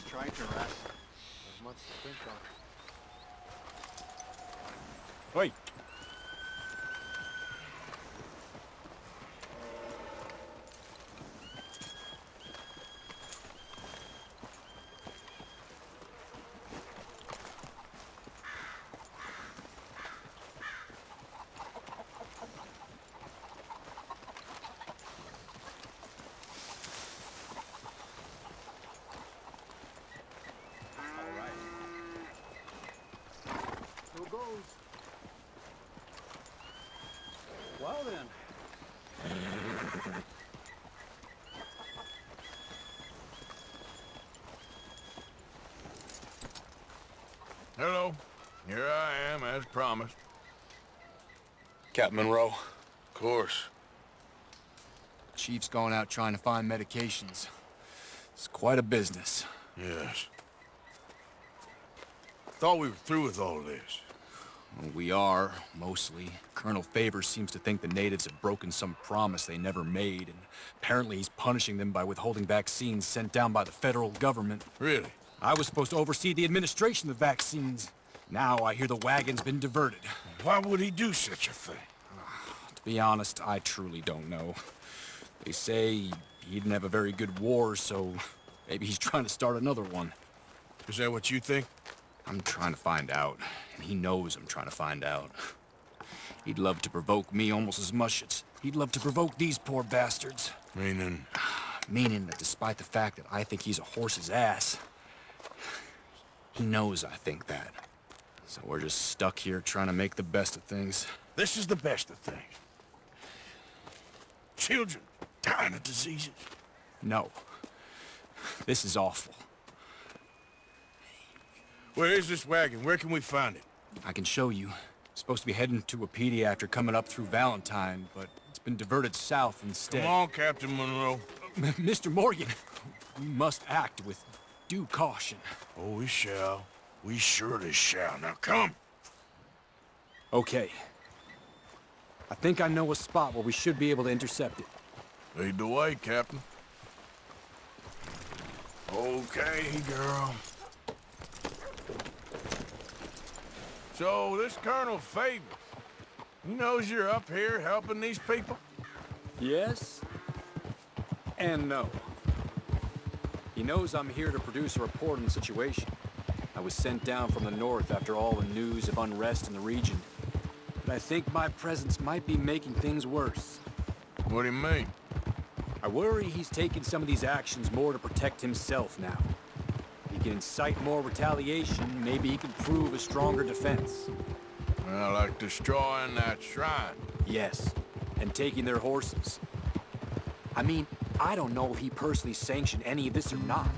trying to rest. There's much to think on. Wait. Well then. Hello. Here I am, as promised. Captain Monroe. Of course. Chief's going out trying to find medications. It's quite a business. Yes. Thought we were through with all this. Well, we are, mostly. Colonel Favors seems to think the natives have broken some promise they never made, and apparently he's punishing them by withholding vaccines sent down by the federal government. Really? I was supposed to oversee the administration of the vaccines. Now I hear the wagon's been diverted. Why would he do such a thing? To be honest, I truly don't know. They say he didn't have a very good war, so maybe he's trying to start another one. Is that what you think? I'm trying to find out, and he knows I'm trying to find out. He'd love to provoke me almost as much as he'd love to provoke these poor bastards. Meaning? Meaning that despite the fact that I think he's a horse's ass, he knows I think that. So we're just stuck here trying to make the best of things. This is the best of things. Children dying of diseases. No. This is awful. Where is this wagon? Where can we find it? I can show you. It's supposed to be heading to a PD after coming up through Valentine, but it's been diverted south instead. Come on, Captain Monroe. Mr. Morgan, we must act with due caution. Oh, we shall. We surely shall. Now come. Okay. I think I know a spot where we should be able to intercept it. Lead the way, Captain. Okay, girl. So, this Colonel Favors, he knows you're up here helping these people? Yes. And no. He knows I'm here to produce a report on the situation. I was sent down from the north after all the news of unrest in the region. But I think my presence might be making things worse. What do you mean? I worry he's taking some of these actions more to protect himself now. He can incite more retaliation, maybe he can prove a stronger defense. Well, like destroying that shrine. Yes, and taking their horses. I mean, I don't know if he personally sanctioned any of this or not.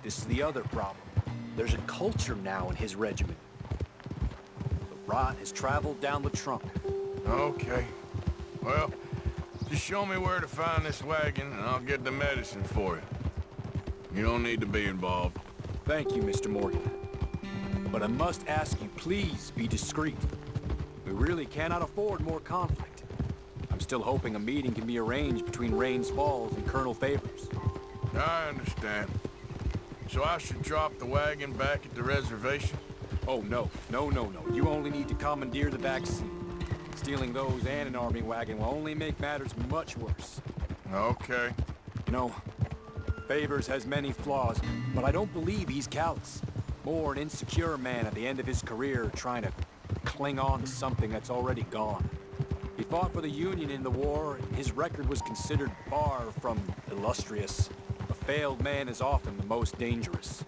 This is the other problem. There's a culture now in his regiment. The rot has traveled down the trunk. Okay. Well, just show me where to find this wagon, and I'll get the medicine for you. You don't need to be involved. Thank you, Mr. Morgan. But I must ask you, please be discreet. We really cannot afford more conflict. I'm still hoping a meeting can be arranged between Rains Falls and Colonel Favors. I understand. So I should drop the wagon back at the reservation? Oh, no. No. You only need to commandeer the vaccine. Stealing those and an army wagon will only make matters much worse. Okay. You know, Favors has many flaws, but I don't believe he's callous. More an insecure man at the end of his career trying to cling on to something that's already gone. He fought for the Union in the war, and his record was considered far from illustrious. A failed man is often the most dangerous.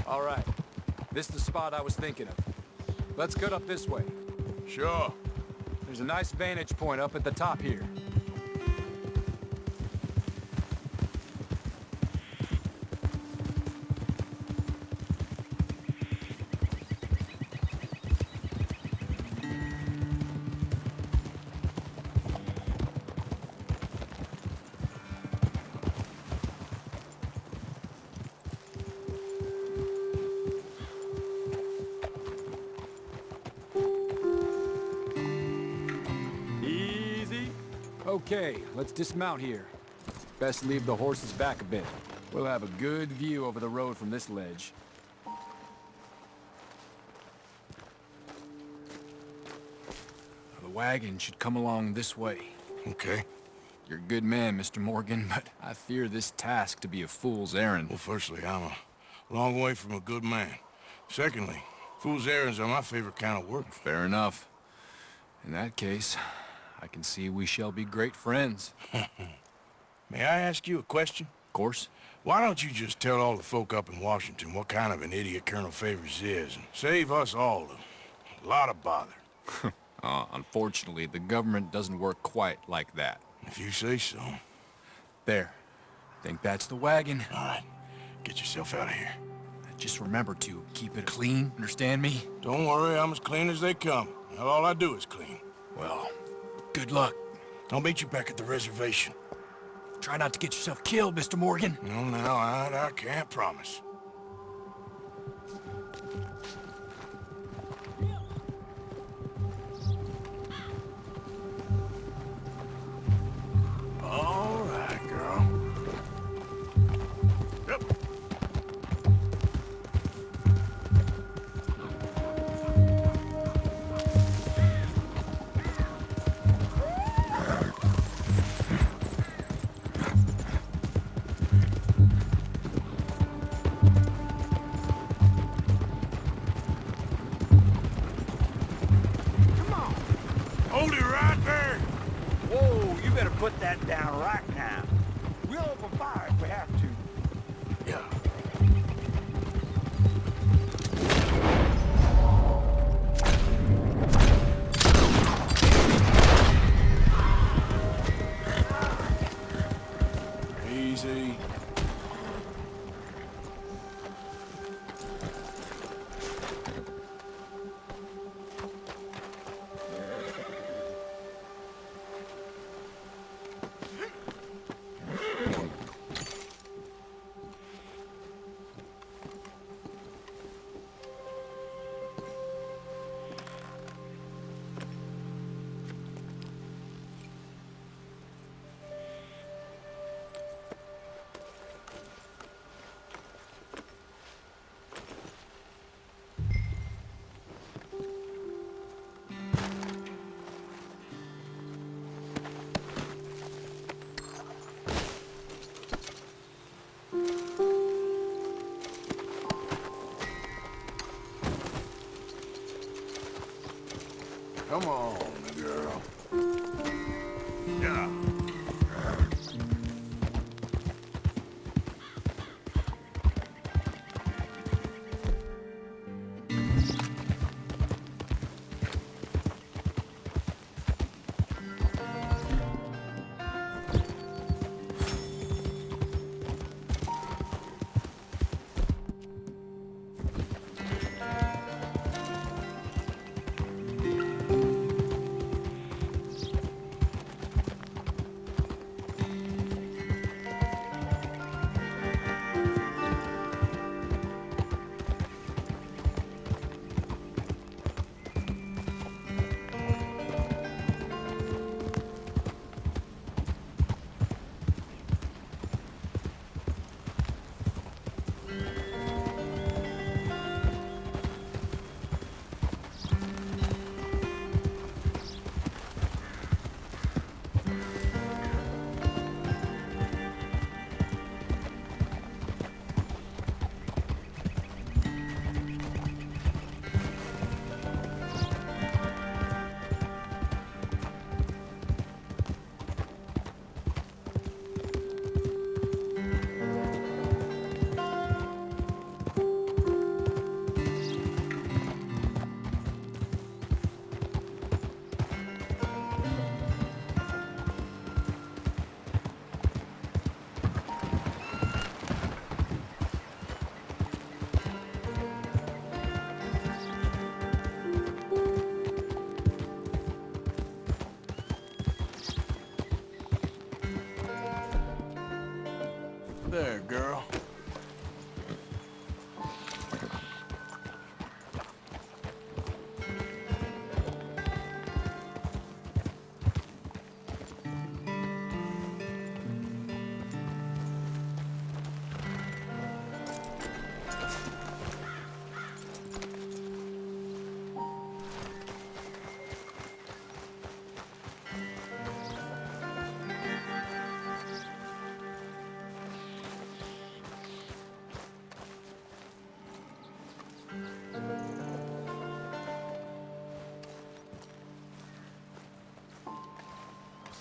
All right. This is the spot I was thinking of. Let's cut up this way. Sure. There's a nice vantage point up at the top here. Okay, let's dismount here. Best leave the horses back a bit. We'll have a good view over the road from this ledge. The wagon should come along this way. Okay. You're a good man, Mr. Morgan, but I fear this task to be a fool's errand. Well, firstly, I'm a long way from a good man. Secondly, fool's errands are my favorite kind of work. Fair enough. In that case, I can see we shall be great friends. May I ask you a question? Of course. Why don't you just tell all the folk up in Washington what kind of an idiot Colonel Favors is, and save us all a lot of bother? Unfortunately, the government doesn't work quite like that. If you say so. There. I think that's the wagon. All right, get yourself out of here. Just remember to keep it clean, understand me? Don't worry, I'm as clean as they come. Now, all I do is clean. Well, good luck. I'll meet you back at the reservation. Try not to get yourself killed, Mr. Morgan. No, now, I can't promise. All right, girl. Yep. Hold it right there! Whoa, you better put that down right now. We'll open fire if we have to. Yeah. Easy. Come on, girl. Yeah.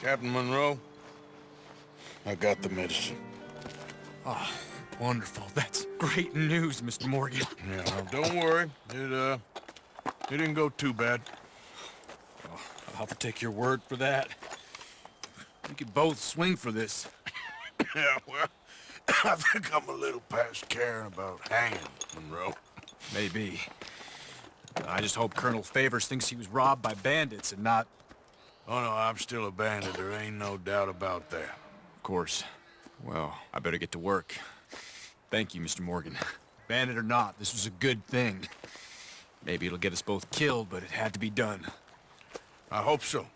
Captain Monroe, I got the medicine. Oh, wonderful. That's great news, Mr. Morgan. Yeah, well, don't worry. It didn't go too bad. I'll have to take your word for that. We could both swing for this. Yeah, well, I think I'm a little past caring about hanging, Monroe. Maybe. I just hope Colonel Favors thinks he was robbed by bandits and not... Oh, no, I'm still a bandit. There ain't no doubt about that. Of course. Well, I better get to work. Thank you, Mr. Morgan. Bandit or not, this was a good thing. Maybe it'll get us both killed, but it had to be done. I hope so.